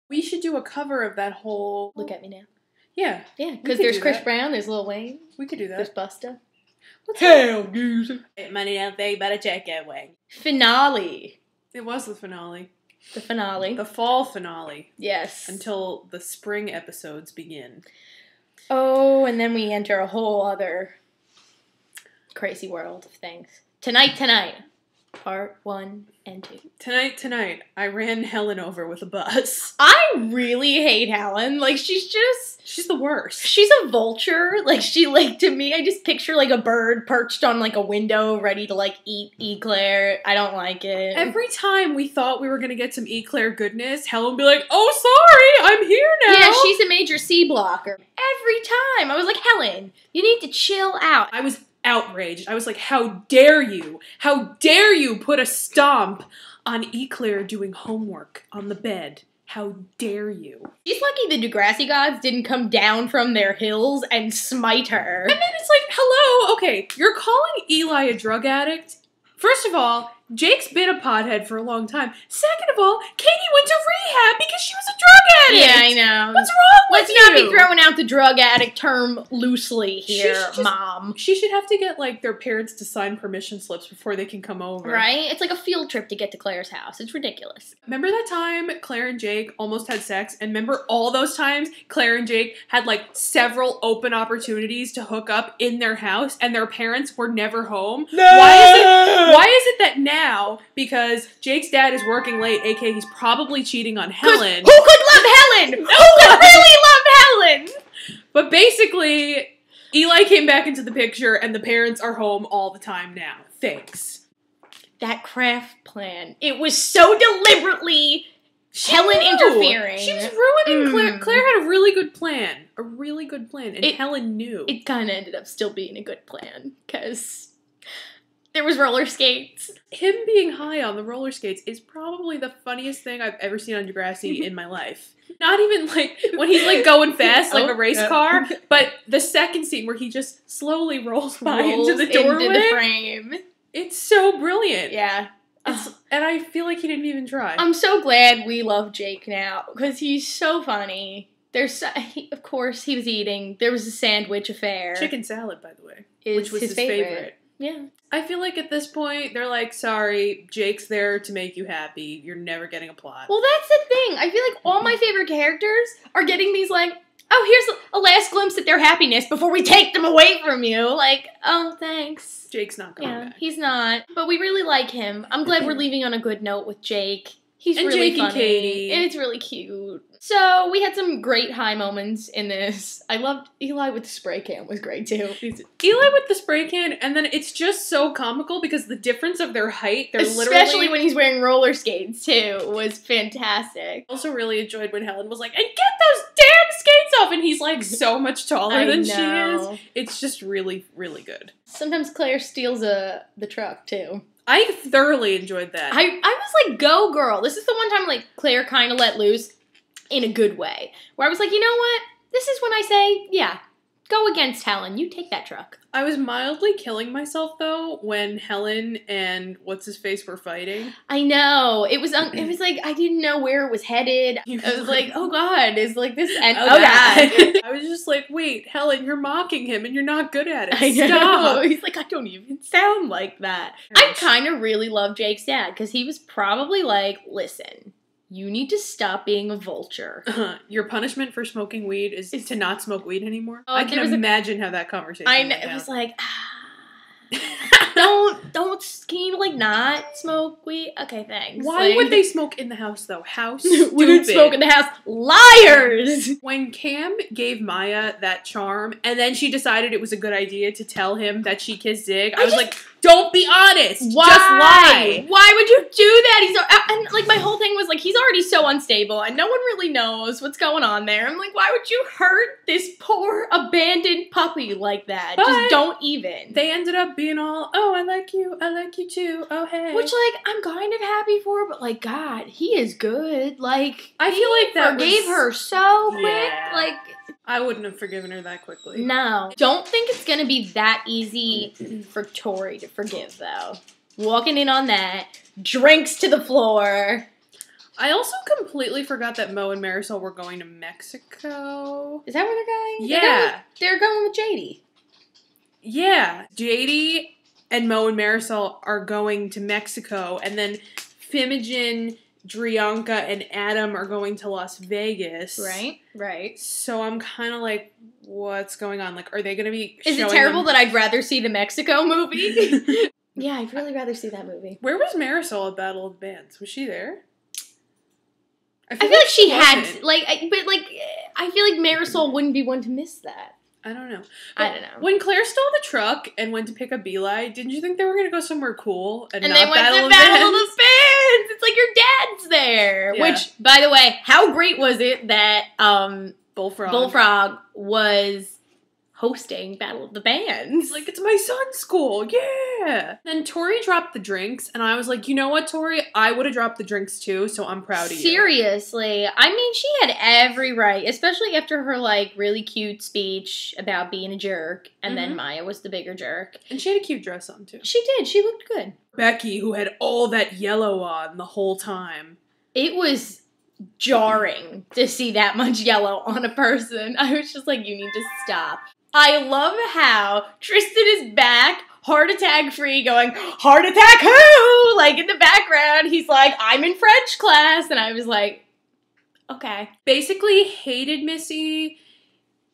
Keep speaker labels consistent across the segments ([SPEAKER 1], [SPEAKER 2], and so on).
[SPEAKER 1] We should do a cover of that whole...
[SPEAKER 2] Look at me now.
[SPEAKER 1] Yeah.
[SPEAKER 2] Yeah, because there's Chris Brown, there's Lil Wayne.
[SPEAKER 1] We could do that.
[SPEAKER 2] There's Busta.
[SPEAKER 1] What's hell music? Money out there, you better check it way.
[SPEAKER 2] Finale.
[SPEAKER 1] It was the finale.
[SPEAKER 2] The finale.
[SPEAKER 1] The fall finale.
[SPEAKER 2] Yes.
[SPEAKER 1] Until the spring episodes begin.
[SPEAKER 2] Oh, and then we enter a whole other crazy world of things. Tonight. Part 1 and 2.
[SPEAKER 1] Tonight, I ran Helen over with a bus.
[SPEAKER 2] I really hate Helen. Like, she's
[SPEAKER 1] the worst.
[SPEAKER 2] She's a vulture. Like, to me, I just picture, like, a bird perched on, like, a window ready to, like, eat Eclair. I don't like it.
[SPEAKER 1] Every time we thought we were going to get some Eclair goodness, Helen would be like, oh, sorry, I'm here now.
[SPEAKER 2] Yeah, she's a major C blocker. Every time. I was like, Helen, you need to chill out.
[SPEAKER 1] I was outraged. I was like, how dare you? How dare you put a stomp on Eclair doing homework on the bed? How dare you?
[SPEAKER 2] She's lucky the Degrassi gods didn't come down from their hills and smite her.
[SPEAKER 1] And then it's like, hello, okay, you're calling Eli a drug addict? First of all, Jake's been a pothead for a long time. Second of all, Katie went to rehab because she was a drug addict.
[SPEAKER 2] Yeah, I know.
[SPEAKER 1] What's wrong with
[SPEAKER 2] you? Let's not be throwing out the drug addict term loosely here, Mom.
[SPEAKER 1] She should have to get, like, their parents to sign permission slips before they can come over.
[SPEAKER 2] Right? It's like a field trip to get to Claire's house. It's ridiculous.
[SPEAKER 1] Remember that time Claire and Jake almost had sex? And remember all those times Claire and Jake had, like, several open opportunities to hook up in their house and their parents were never home?
[SPEAKER 2] No!
[SPEAKER 1] Why is it that now, because Jake's dad is working late, aka he's probably cheating on Helen.
[SPEAKER 2] Who could love Helen? Who could really love Helen?
[SPEAKER 1] But basically, Eli came back into the picture and the parents are home all the time now. Thanks.
[SPEAKER 2] That craft plan. It was so deliberately Helen interfering.
[SPEAKER 1] She was ruining Claire. Claire had a really good plan. A really good plan. And Helen knew.
[SPEAKER 2] It kind of ended up still being a good plan. Because there was roller skates.
[SPEAKER 1] Him being high on the roller skates is probably the funniest thing I've ever seen on Degrassi in my life. Not even, like, when he's, like, going fast, like a race car, but the second scene where he just slowly rolls into the doorway.
[SPEAKER 2] Into the frame.
[SPEAKER 1] It's so brilliant.
[SPEAKER 2] Yeah.
[SPEAKER 1] And I feel like he didn't even try.
[SPEAKER 2] I'm so glad we love Jake now, because he's so funny. Of course, he was eating. There was a sandwich affair.
[SPEAKER 1] Chicken salad, by the way. Which was his favorite.
[SPEAKER 2] Yeah.
[SPEAKER 1] I feel like at this point, they're like, sorry, Jake's there to make you happy. You're never getting a plot.
[SPEAKER 2] Well, that's the thing. I feel like all my favorite characters are getting these, like, oh, here's a last glimpse at their happiness before we take them away from you. Like, oh, thanks.
[SPEAKER 1] Jake's not going back.
[SPEAKER 2] He's not. But we really like him. I'm glad we're leaving on a good note with Jake. He's really
[SPEAKER 1] Jake
[SPEAKER 2] funny.
[SPEAKER 1] And Katie.
[SPEAKER 2] And it's really cute. So, we had some great high moments in this. I loved Eli with the spray can was great, too.
[SPEAKER 1] Eli with the spray can, and then it's just so comical because the difference of their height,
[SPEAKER 2] especially when he's wearing roller skates, too, was fantastic.
[SPEAKER 1] I also really enjoyed when Helen was like, and get those damn skates off! And he's, like, so much taller than she is. It's just really, really good.
[SPEAKER 2] Sometimes Claire steals the truck, too.
[SPEAKER 1] I thoroughly enjoyed that.
[SPEAKER 2] I was like, go girl. This is the one time, like, Claire kind of let loose in a good way. Where I was like, you know what? This is when I say, yeah, go against Helen. You take that truck.
[SPEAKER 1] I was mildly killing myself, though, when Helen and what's-his-face were fighting.
[SPEAKER 2] I know. It was like, I didn't know where it was headed. I was like, oh God, is like this end? Oh God.
[SPEAKER 1] I was just like, wait, Helen, you're mocking him and you're not good at it.
[SPEAKER 2] I know.
[SPEAKER 1] Stop.
[SPEAKER 2] He's like, I don't even sound like that. I kind of really love Jake's dad, because he was probably like, listen, you need to stop being a vulture.
[SPEAKER 1] Your punishment for smoking weed is to not smoke weed anymore?
[SPEAKER 2] Oh,
[SPEAKER 1] I can imagine how that conversation
[SPEAKER 2] went down. It was like, can you, like, not smoke weed? Okay, thanks.
[SPEAKER 1] Why would they smoke in the house, though? How stupid.
[SPEAKER 2] We didn't smoke in the house. Liars!
[SPEAKER 1] When Cam gave Maya that charm, and then she decided it was a good idea to tell him that she kissed Zig, I was like, don't be honest!
[SPEAKER 2] Why?
[SPEAKER 1] Just lie!
[SPEAKER 2] Why would you do that? And, like, my whole thing was, like, he's already so unstable, and no one really knows what's going on there. I'm like, why would you hurt this poor, abandoned puppy like that? But just don't even.
[SPEAKER 1] They ended up being all, oh, I like you too, oh, hey.
[SPEAKER 2] Which, like, I'm kind of happy for, but, like, God, he is good. Like,
[SPEAKER 1] I feel like that
[SPEAKER 2] forgave her so quick.
[SPEAKER 1] Yeah.
[SPEAKER 2] Like,
[SPEAKER 1] I wouldn't have forgiven her that quickly.
[SPEAKER 2] No. Don't think it's gonna be that easy for Tori to forgive, though. Walking in on that, drinks to the floor.
[SPEAKER 1] I also completely forgot that Mo and Marisol were going to Mexico.
[SPEAKER 2] Is that where they're going?
[SPEAKER 1] Yeah.
[SPEAKER 2] They're going with JD.
[SPEAKER 1] Yeah. JD and Mo and Marisol are going to Mexico, and then Fimogen, Drianka, and Adam are going to Las Vegas.
[SPEAKER 2] Right.
[SPEAKER 1] So I'm kind of like, what's going on? Like, are they going to be
[SPEAKER 2] Is it terrible that I'd rather see the Mexico movie? Yeah, I'd really rather see that movie.
[SPEAKER 1] Where was Marisol at Battle of the Bands? Was she there?
[SPEAKER 2] I feel like she had, I feel like Marisol wouldn't be one to miss that.
[SPEAKER 1] I don't know.
[SPEAKER 2] I don't know.
[SPEAKER 1] When Claire stole the truck and went to pick up Eli, didn't you think they were going to go somewhere cool and not
[SPEAKER 2] they went
[SPEAKER 1] Battle
[SPEAKER 2] to
[SPEAKER 1] of
[SPEAKER 2] Battle of
[SPEAKER 1] Bands?
[SPEAKER 2] the Bands. It's like your dad's there.
[SPEAKER 1] Yeah.
[SPEAKER 2] Which, by the way, how great was it that Bullfrog was hosting Battle of the Bands?
[SPEAKER 1] Like, it's my son's school, yeah! Then Tori dropped the drinks, and I was like, you know what, Tori? I would have dropped the drinks too, so I'm proud of you.
[SPEAKER 2] Seriously. I mean, she had every right, especially after her, like, really cute speech about being a jerk, and then Maya was the bigger jerk.
[SPEAKER 1] And she had a cute dress on, too.
[SPEAKER 2] She did. She looked good.
[SPEAKER 1] Becky, who had all that yellow on the whole time.
[SPEAKER 2] It was jarring to see that much yellow on a person. I was just like, you need to stop. I love how Tristan is back, heart attack free, going, heart attack who? Like, in the background, he's like, I'm in French class. And I was like, okay.
[SPEAKER 1] Basically hated Missy,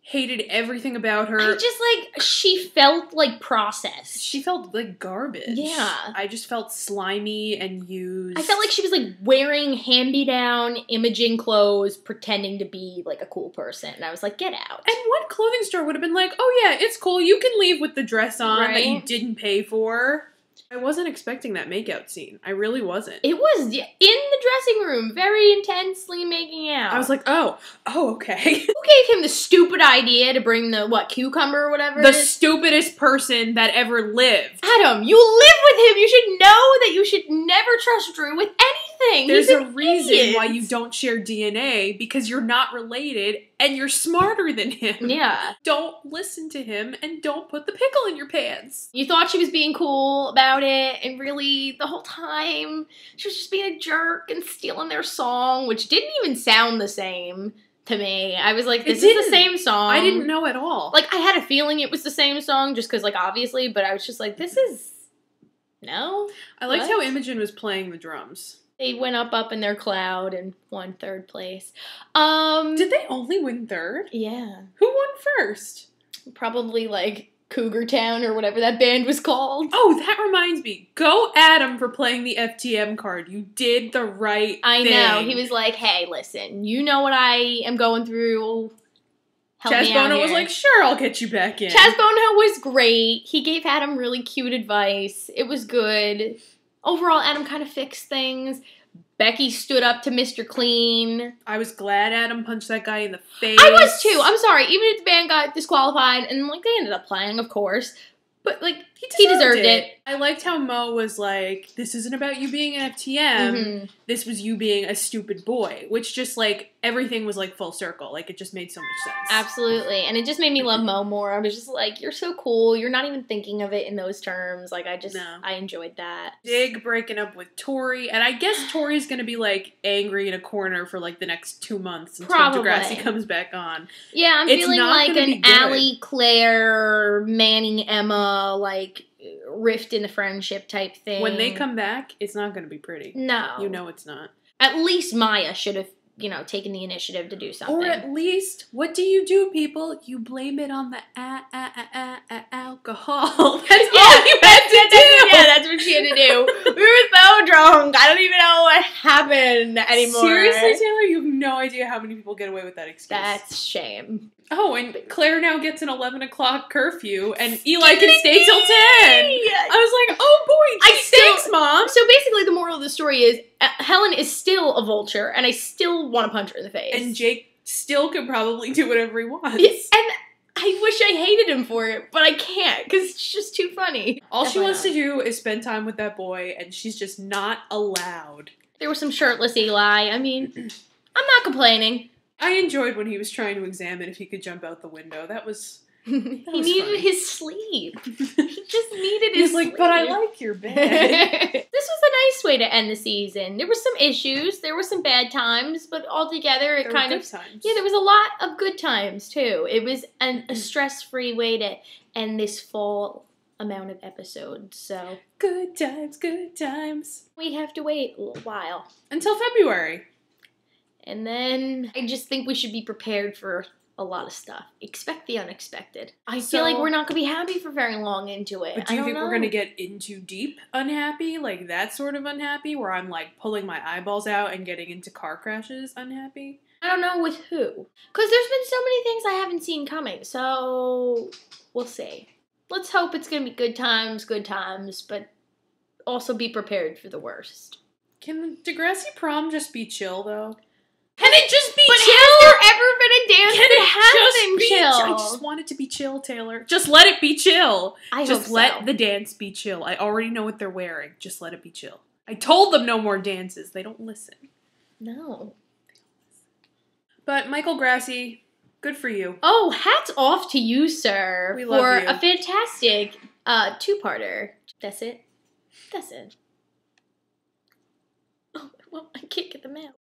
[SPEAKER 1] hated everything about her.
[SPEAKER 2] I just, like, she felt, like, processed.
[SPEAKER 1] She felt like garbage.
[SPEAKER 2] Yeah.
[SPEAKER 1] I just felt slimy and used.
[SPEAKER 2] I felt like she was, like, wearing hand-me-down Imogen clothes, pretending to be, like, a cool person. And I was like, get out.
[SPEAKER 1] And what clothing store would have been like, oh yeah, it's cool, you can leave with the dress on that you
[SPEAKER 2] Right.
[SPEAKER 1] didn't pay for? I wasn't expecting that makeout scene. I really wasn't.
[SPEAKER 2] It was in the dressing room, very intensely making out.
[SPEAKER 1] I was like, oh, okay.
[SPEAKER 2] Who gave him the stupid idea to bring the, cucumber or whatever
[SPEAKER 1] The
[SPEAKER 2] it is?
[SPEAKER 1] stupidest person that ever lived.
[SPEAKER 2] Adam, you live with him. You should know that you should never trust Drew with anything.
[SPEAKER 1] There's
[SPEAKER 2] He's
[SPEAKER 1] a
[SPEAKER 2] an
[SPEAKER 1] reason
[SPEAKER 2] idiot.
[SPEAKER 1] why you don't share DNA, because you're not related and you're smarter than him.
[SPEAKER 2] Yeah.
[SPEAKER 1] Don't listen to him and don't put the pickle in your pants.
[SPEAKER 2] You thought she was being cool about it, and really, the whole time, she was just being a jerk and stealing their song, which didn't even sound the same to me. I was like, this is the same song.
[SPEAKER 1] I didn't know at all.
[SPEAKER 2] Like, I had a feeling it was the same song, just because, like, obviously, but I was just like, this is... No?
[SPEAKER 1] I liked
[SPEAKER 2] What?
[SPEAKER 1] how Imogen was playing the drums.
[SPEAKER 2] They went up in their cloud and won third place.
[SPEAKER 1] Did they only win third?
[SPEAKER 2] Yeah.
[SPEAKER 1] Who won first?
[SPEAKER 2] Probably, like, Cougar Town or whatever that band was called.
[SPEAKER 1] Oh, that reminds me. Go Adam for playing the FTM card. You did the right
[SPEAKER 2] I
[SPEAKER 1] thing.
[SPEAKER 2] know. He was like, hey, listen, you know what I am going through. Help
[SPEAKER 1] Chaz
[SPEAKER 2] me out
[SPEAKER 1] Bono was
[SPEAKER 2] here."
[SPEAKER 1] like, sure, I'll get you back in.
[SPEAKER 2] Chaz Bono was great. He gave Adam really cute advice. It was good. Overall, Adam kind of fixed things. Becky stood up to Mr. Clean.
[SPEAKER 1] I was glad Adam punched that guy in the face.
[SPEAKER 2] I was too. I'm sorry. Even if the band got disqualified, and like they ended up playing, of course. But like he deserved it.
[SPEAKER 1] I liked how Mo was like, this isn't about you being an FTM. This was you being a stupid boy. Which just like, everything was like full circle. Like, it just made so much sense.
[SPEAKER 2] Absolutely. And it just made me love Mo more. I was just like, you're so cool. You're not even thinking of it in those terms. Like, I enjoyed that.
[SPEAKER 1] Dig breaking up with Tori. And I guess Tori's going to be like angry in a corner for like the next 2 months until Degrassi comes back on.
[SPEAKER 2] Yeah, I'm
[SPEAKER 1] It's
[SPEAKER 2] feeling
[SPEAKER 1] not
[SPEAKER 2] like
[SPEAKER 1] gonna be
[SPEAKER 2] an
[SPEAKER 1] good.
[SPEAKER 2] Allie, Claire, Manning, Emma, like, rift in the friendship type thing.
[SPEAKER 1] When they come back, it's not going to be pretty.
[SPEAKER 2] No.
[SPEAKER 1] You know it's not.
[SPEAKER 2] At least Maya should have, taken the initiative to do something.
[SPEAKER 1] Or at least, what do you do, people? You blame it on the alcohol. That's all you had to do.
[SPEAKER 2] Yeah, that's what she had to do. We were so drunk. I don't even know what happened anymore.
[SPEAKER 1] Seriously, Taylor, you have no idea how many people get away with that excuse.
[SPEAKER 2] That's shame.
[SPEAKER 1] Oh, and Claire now gets an 11 o'clock curfew, and Eli can stay till 10. I was like, oh boy, thanks, Mom.
[SPEAKER 2] So basically, the moral of the story is Helen is still a vulture, and I still want to punch her in the face.
[SPEAKER 1] And Jake still can probably do whatever he wants.
[SPEAKER 2] And I wish I hated him for it, but I can't, because it's just too funny.
[SPEAKER 1] All she wants to do is spend time with that boy, and she's just not allowed.
[SPEAKER 2] There was some shirtless Eli. I mean, I'm not complaining.
[SPEAKER 1] I enjoyed when he was trying to examine if he could jump out the window. That was
[SPEAKER 2] He needed his sleep. He just needed his sleep.
[SPEAKER 1] He's like, but I like your bed.
[SPEAKER 2] This was a nice way to end the season. There were some issues. There were some bad times, but altogether it kind of...
[SPEAKER 1] times.
[SPEAKER 2] Yeah, there was a lot of good times, too. It was a stress-free way to end this fall amount of episodes, so...
[SPEAKER 1] Good times, good times.
[SPEAKER 2] We have to wait a little while.
[SPEAKER 1] Until February.
[SPEAKER 2] And then I just think we should be prepared for a lot of stuff. Expect the unexpected. I feel like we're not going to be happy for very long into it.
[SPEAKER 1] But do you think we're going to get into deep unhappy? Like that sort of unhappy? Where I'm like pulling my eyeballs out and getting into car crashes unhappy?
[SPEAKER 2] I don't know with who. Because there's been so many things I haven't seen coming. So we'll see. Let's hope it's going to be good times, but also be prepared for the worst.
[SPEAKER 1] Can Degrassi prom just be chill, though? Can it just be
[SPEAKER 2] chill?
[SPEAKER 1] chill?
[SPEAKER 2] Has there ever been a dance that has been chill?
[SPEAKER 1] I just want it to be chill, Taylor. Just let it be chill.
[SPEAKER 2] Just
[SPEAKER 1] let the dance be chill. I already know what they're wearing. Just let it be chill. I told them no more dances. They don't listen.
[SPEAKER 2] No.
[SPEAKER 1] But Michael Grassi, good for you.
[SPEAKER 2] Oh, hats off to you, sir,
[SPEAKER 1] we love
[SPEAKER 2] for
[SPEAKER 1] you.
[SPEAKER 2] A fantastic two-parter. That's it. Oh, well, I can't get them out.